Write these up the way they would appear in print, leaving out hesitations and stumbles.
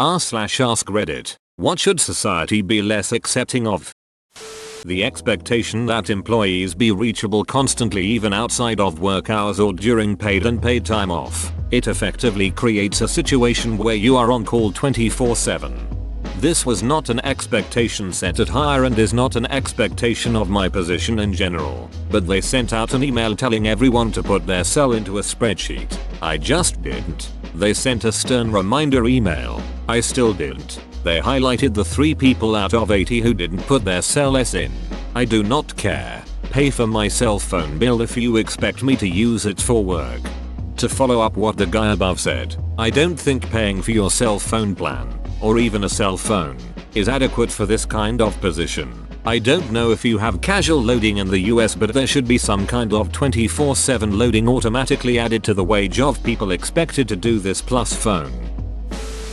r/ask Reddit. What should society be less accepting of? The expectation that employees be reachable constantly even outside of work hours or during paid and unpaid time off. It effectively creates a situation where you are on call 24/7. This was not an expectation set at hire and is not an expectation of my position in general, but they sent out an email telling everyone to put their cell into a spreadsheet. I just didn't. They sent a stern reminder email. I still didn't. They highlighted the 3 people out of 80 who didn't put their cell S in. I do not care. Pay for my cell phone bill if you expect me to use it for work. To follow up what the guy above said, I don't think paying for your cell phone plan, or even a cell phone, is adequate for this kind of position. I don't know if you have casual loading in the US, but there should be some kind of 24/7 loading automatically added to the wage of people expected to do this plus phone.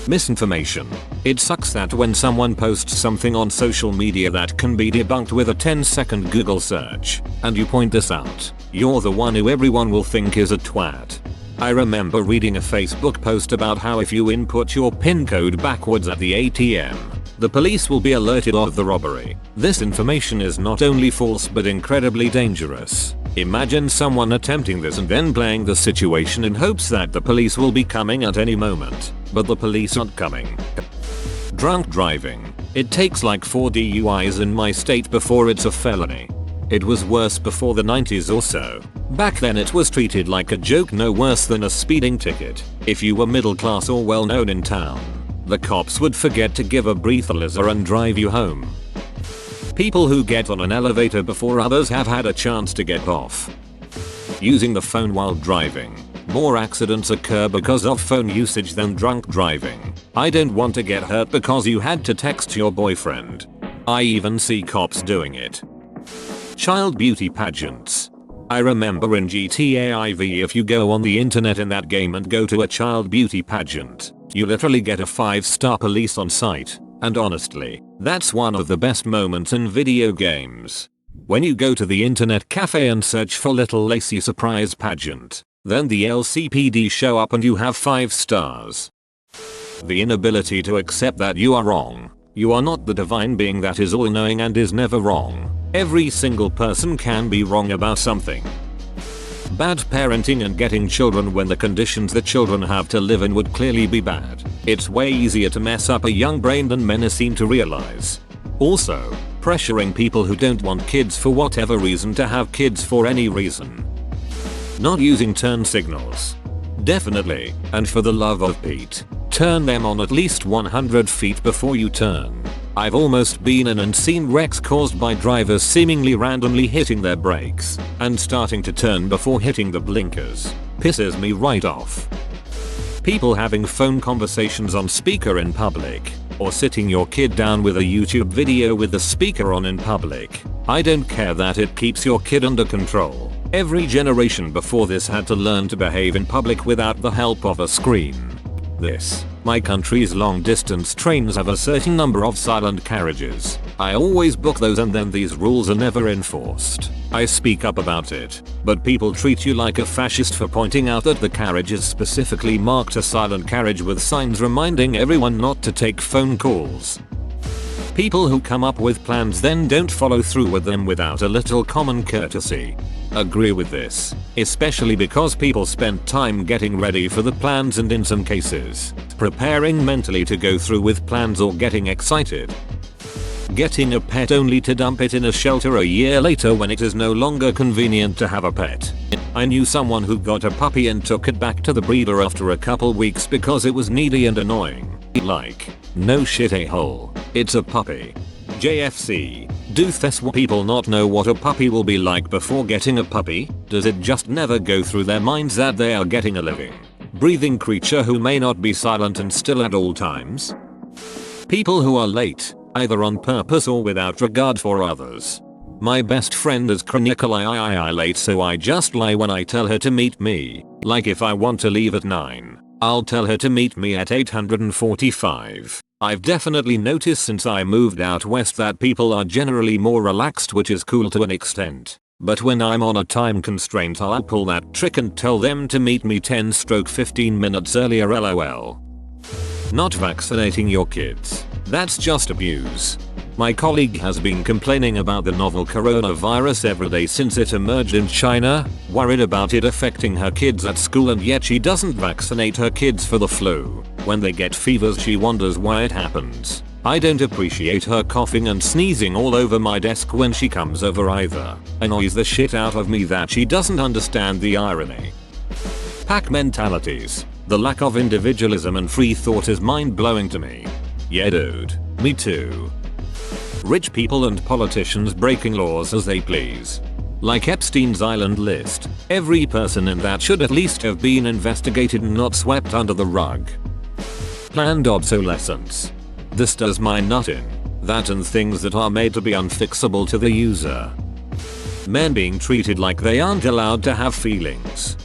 Misinformation. It sucks that when someone posts something on social media that can be debunked with a 10-second Google search, and you point this out, you're the one who everyone will think is a twat. I remember reading a Facebook post about how if you input your PIN code backwards at the ATM, the police will be alerted of the robbery. This information is not only false but incredibly dangerous. Imagine someone attempting this and then playing the situation in hopes that the police will be coming at any moment, but the police aren't coming. Drunk driving. It takes like 4 DUIs in my state before it's a felony. It was worse before the 90s or so. Back then it was treated like a joke, no worse than a speeding ticket. If you were middle class or well known in town, the cops would forget to give a breathalyzer and drive you home. People who get on an elevator before others have had a chance to get off. Using the phone while driving. More accidents occur because of phone usage than drunk driving. I don't want to get hurt because you had to text your boyfriend. I even see cops doing it. Child beauty pageants. I remember in GTA IV, if you go on the internet in that game and go to a child beauty pageant, you literally get a 5-star police on site. And honestly, that's one of the best moments in video games. When you go to the internet cafe and search for Little Lacey surprise pageant, then the LCPD show up and you have 5 stars. The inability to accept that you are wrong. You are not the divine being that is all-knowing and is never wrong. Every single person can be wrong about something. Bad parenting and getting children when the conditions that children have to live in would clearly be bad. It's way easier to mess up a young brain than men seem to realize. Also, pressuring people who don't want kids for whatever reason to have kids for any reason. Not using turn signals. Definitely, and for the love of Pete, turn them on at least 100 feet before you turn. I've almost been in and seen wrecks caused by drivers seemingly randomly hitting their brakes and starting to turn before hitting the blinkers. Pisses me right off. People having phone conversations on speaker in public, or sitting your kid down with a YouTube video with the speaker on in public. I don't care that it keeps your kid under control. Every generation before this had to learn to behave in public without the help of a screen. My country's long distance trains have a certain number of silent carriages. I always book those and then these rules are never enforced. I speak up about it, but people treat you like a fascist for pointing out that the carriage is specifically marked a silent carriage with signs reminding everyone not to take phone calls. People who come up with plans then don't follow through with them without a little common courtesy. Agree with this, especially because people spend time getting ready for the plans and in some cases, preparing mentally to go through with plans or getting excited. Getting a pet only to dump it in a shelter a year later when it is no longer convenient to have a pet. I knew someone who got a puppy and took it back to the breeder after a couple weeks because it was needy and annoying. Like, no shit, a-hole. It's a puppy. JFC. Do people not know what a puppy will be like before getting a puppy? Does it just never go through their minds that they are getting a living, breathing creature who may not be silent and still at all times? People who are late, either on purpose or without regard for others. My best friend is chronically late, so I just lie when I tell her to meet me. Like if I want to leave at 9, I'll tell her to meet me at 8:45. I've definitely noticed since I moved out west that people are generally more relaxed, which is cool to an extent. But when I'm on a time constraint, I'll pull that trick and tell them to meet me 10-15 minutes earlier, lol. Not vaccinating your kids. That's just abuse. My colleague has been complaining about the novel coronavirus every day since it emerged in China, worried about it affecting her kids at school, and yet she doesn't vaccinate her kids for the flu. When they get fevers, she wonders why it happens. I don't appreciate her coughing and sneezing all over my desk when she comes over either. Annoys the shit out of me that she doesn't understand the irony. Pack mentalities. The lack of individualism and free thought is mind-blowing to me. Yeah dude, me too. Rich people and politicians breaking laws as they please. Like Epstein's Island list, every person in that should at least have been investigated and not swept under the rug. Planned obsolescence. This does my nut in. That and things that are made to be unfixable to the user. Men being treated like they aren't allowed to have feelings.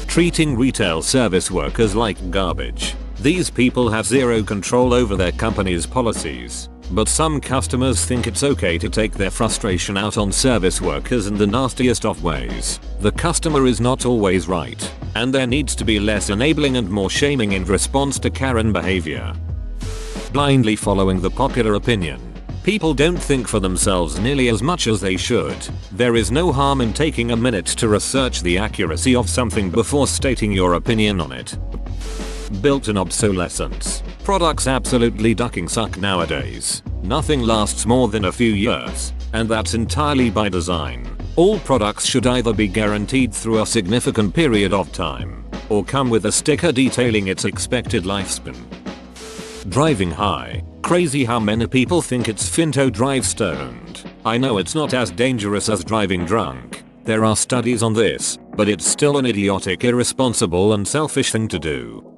Treating retail service workers like garbage. These people have zero control over their company's policies, but some customers think it's okay to take their frustration out on service workers in the nastiest of ways. The customer is not always right, and there needs to be less enabling and more shaming in response to Karen behavior. Blindly following the popular opinion. People don't think for themselves nearly as much as they should. There is no harm in taking a minute to research the accuracy of something before stating your opinion on it. Built-in obsolescence. Products absolutely ducking suck nowadays. Nothing lasts more than a few years, and that's entirely by design. All products should either be guaranteed through a significant period of time, or come with a sticker detailing its expected lifespan. Driving high. Crazy how many people think it's fin to drive stoned. I know it's not as dangerous as driving drunk. There are studies on this, but it's still an idiotic, irresponsible and selfish thing to do.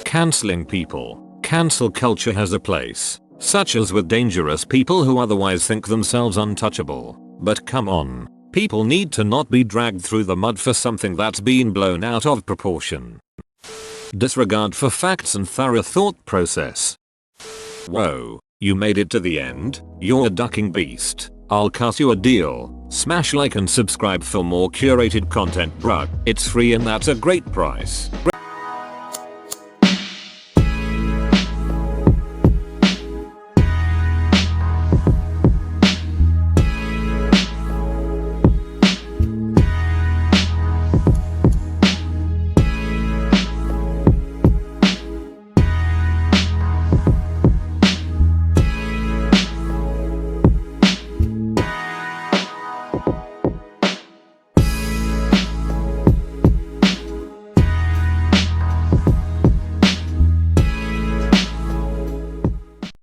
Canceling people. Cancel culture has a place, such as with dangerous people who otherwise think themselves untouchable. But come on, people need to not be dragged through the mud for something that's been blown out of proportion. Disregard for facts and thorough thought process. Whoa, you made it to the end? You're a ducking beast. I'll cut you a deal. Smash like and subscribe for more curated content, bruh. It's free and that's a great price.